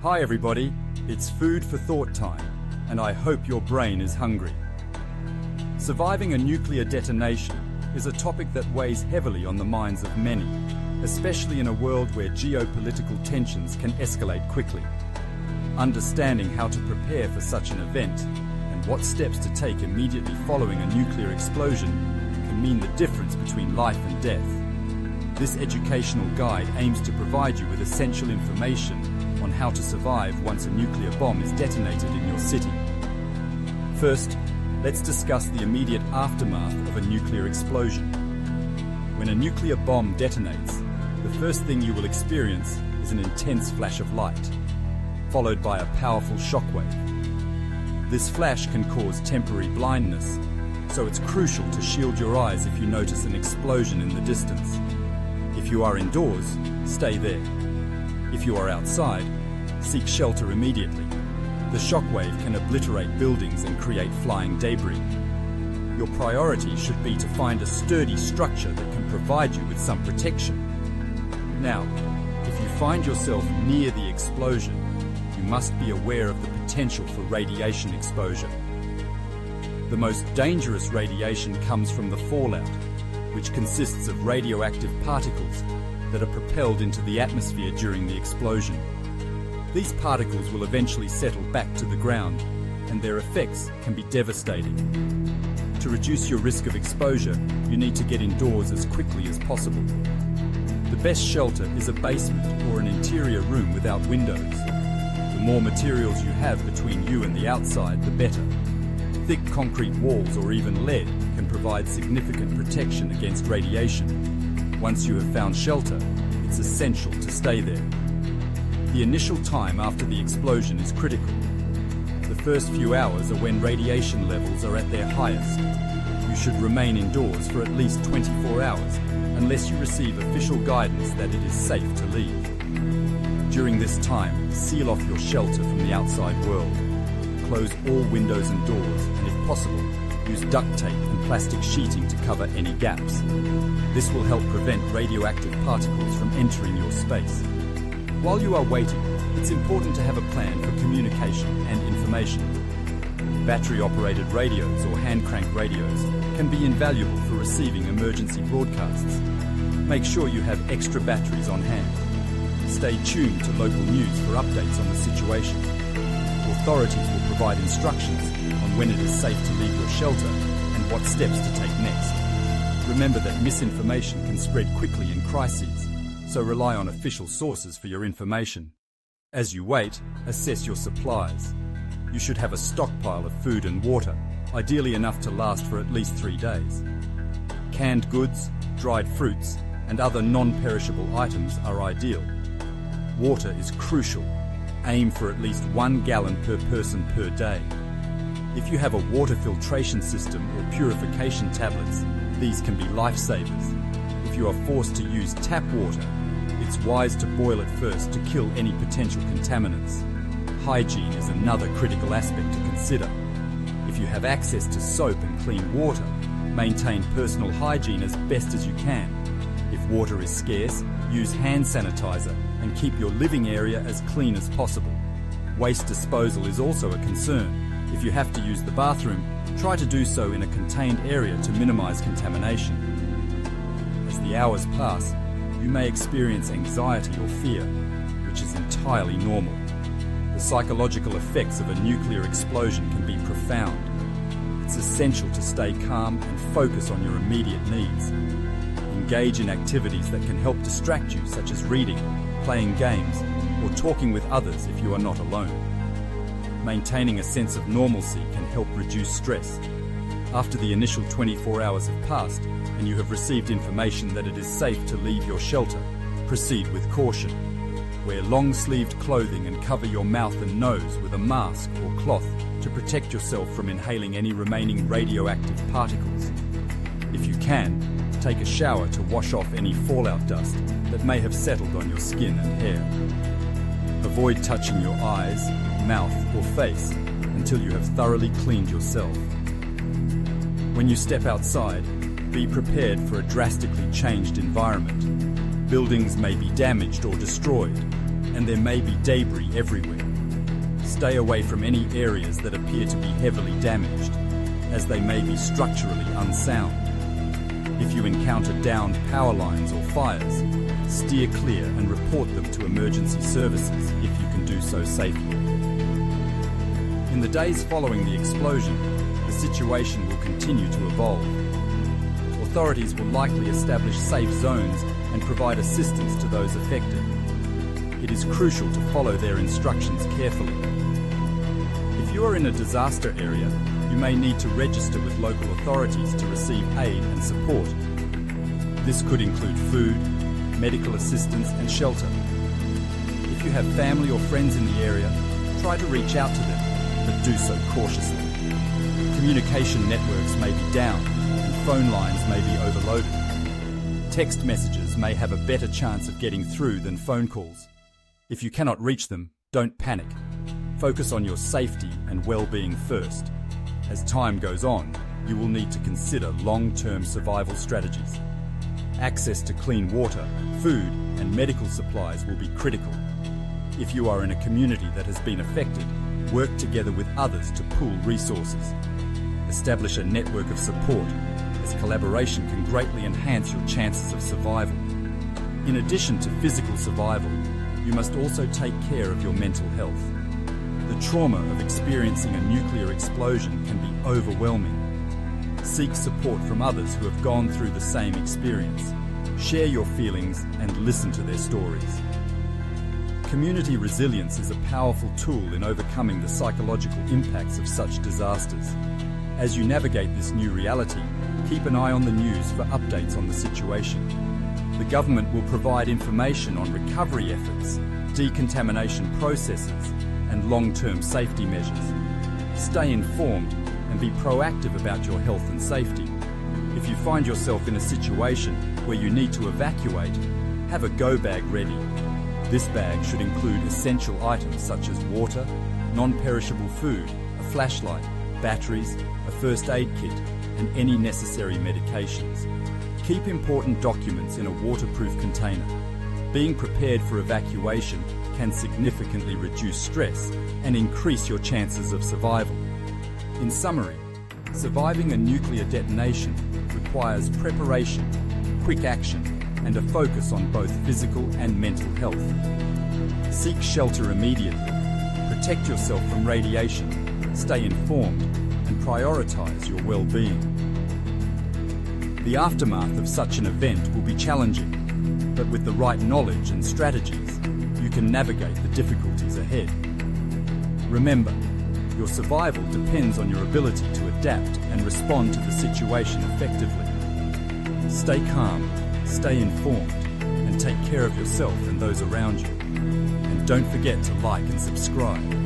Hi everybody, it's food for thought time, and I hope your brain is hungry. Surviving a nuclear detonation is a topic that weighs heavily on the minds of many, especially in a world where geopolitical tensions can escalate quickly. Understanding how to prepare for such an event and what steps to take immediately following a nuclear explosion can mean the difference between life and death. This educational guide aims to provide you with essential information on how to survive once a nuclear bomb is detonated in your city. First, let's discuss the immediate aftermath of a nuclear explosion. When a nuclear bomb detonates, the first thing you will experience is an intense flash of light, followed by a powerful shockwave. This flash can cause temporary blindness, so it's crucial to shield your eyes if you notice an explosion in the distance. If you are indoors, stay there. If you are outside, seek shelter immediately. The shockwave can obliterate buildings and create flying debris. Your priority should be to find a sturdy structure that can provide you with some protection. Now, if you find yourself near the explosion, you must be aware of the potential for radiation exposure. The most dangerous radiation comes from the fallout, which consists of radioactive particles that are propelled into the atmosphere during the explosion. These particles will eventually settle back to the ground, and their effects can be devastating. To reduce your risk of exposure, you need to get indoors as quickly as possible. The best shelter is a basement or an interior room without windows. The more materials you have between you and the outside, the better. Thick concrete walls or even lead can provide significant protection against radiation. Once you have found shelter, it's essential to stay there. The initial time after the explosion is critical. The first few hours are when radiation levels are at their highest. You should remain indoors for at least 24 hours unless you receive official guidance that it is safe to leave. During this time, seal off your shelter from the outside world. Close all windows and doors, and if possible, use duct tape and plastic sheeting to cover any gaps. This will help prevent radioactive particles from entering your space. While you are waiting, it's important to have a plan for communication and information. Battery-operated radios or hand-crank radios can be invaluable for receiving emergency broadcasts. Make sure you have extra batteries on hand. Stay tuned to local news for updates on the situation. Authorities will provide instructions on when it is safe to leave your shelter and what steps to take next. Remember that misinformation can spread quickly in crises, so rely on official sources for your information. As you wait, assess your supplies. You should have a stockpile of food and water, ideally enough to last for at least 3 days. Canned goods, dried fruits, and other non-perishable items are ideal. Water is crucial. Aim for at least 1 gallon per person per day. If you have a water filtration system or purification tablets, these can be lifesavers. If you are forced to use tap water, it's wise to boil it first to kill any potential contaminants. Hygiene is another critical aspect to consider. If you have access to soap and clean water, maintain personal hygiene as best as you can. If water is scarce, use hand sanitizer and keep your living area as clean as possible. Waste disposal is also a concern. If you have to use the bathroom, try to do so in a contained area to minimize contamination. As the hours pass, you may experience anxiety or fear, which is entirely normal. The psychological effects of a nuclear explosion can be profound. It's essential to stay calm and focus on your immediate needs. Engage in activities that can help distract you, such as reading, playing games, or talking with others if you are not alone. Maintaining a sense of normalcy can help reduce stress. After the initial 24 hours have passed, and you have received information that it is safe to leave your shelter, proceed with caution. Wear long-sleeved clothing and cover your mouth and nose with a mask or cloth to protect yourself from inhaling any remaining radioactive particles. If you can, take a shower to wash off any fallout dust that may have settled on your skin and hair. Avoid touching your eyes, mouth, or face until you have thoroughly cleaned yourself. When you step outside, be prepared for a drastically changed environment. Buildings may be damaged or destroyed. and there may be debris everywhere. Stay away from any areas that appear to be heavily damaged, as they may be structurally unsound. If you encounter downed power lines or fires, steer clear and report them to emergency services if you can do so safely. In the days following the explosion, the situation will continue to evolve. Authorities will likely establish safe zones and provide assistance to those affected. It is crucial to follow their instructions carefully. If you are in a disaster area, you may need to register with local authorities to receive aid and support. This could include food, medical assistance and shelter. If you have family or friends in the area, try to reach out to them, but do so cautiously. Communication networks may be down and phone lines may be overloaded. Text messages may have a better chance of getting through than phone calls. If you cannot reach them, don't panic. Focus on your safety and well-being first. As time goes on, you will need to consider long-term survival strategies. Access to clean water, food, and medical supplies will be critical. If you are in a community that has been affected, work together with others to pool resources. Establish a network of support, as collaboration can greatly enhance your chances of survival. In addition to physical survival, you must also take care of your mental health. The trauma of experiencing a nuclear explosion can be overwhelming. Seek support from others who have gone through the same experience. Share your feelings and listen to their stories. Community resilience is a powerful tool in overcoming the psychological impacts of such disasters. As you navigate this new reality, keep an eye on the news for updates on the situation. The government will provide information on recovery efforts, decontamination processes, and long-term safety measures. Stay informed and be proactive about your health and safety. If you find yourself in a situation where you need to evacuate, have a go bag ready. This bag should include essential items such as water, non-perishable food, a flashlight, batteries, a first aid kit, and any necessary medications. Keep important documents in a waterproof container. Being prepared for evacuation can significantly reduce stress and increase your chances of survival. In summary, surviving a nuclear detonation requires preparation, quick action, and a focus on both physical and mental health. Seek shelter immediately, protect yourself from radiation, stay informed, and prioritize your well-being. The aftermath of such an event will be challenging, but with the right knowledge and strategies, you can navigate the difficulties ahead. Remember, your survival depends on your ability to adapt and respond to the situation effectively. Stay calm, stay informed, and take care of yourself and those around you. And don't forget to like and subscribe.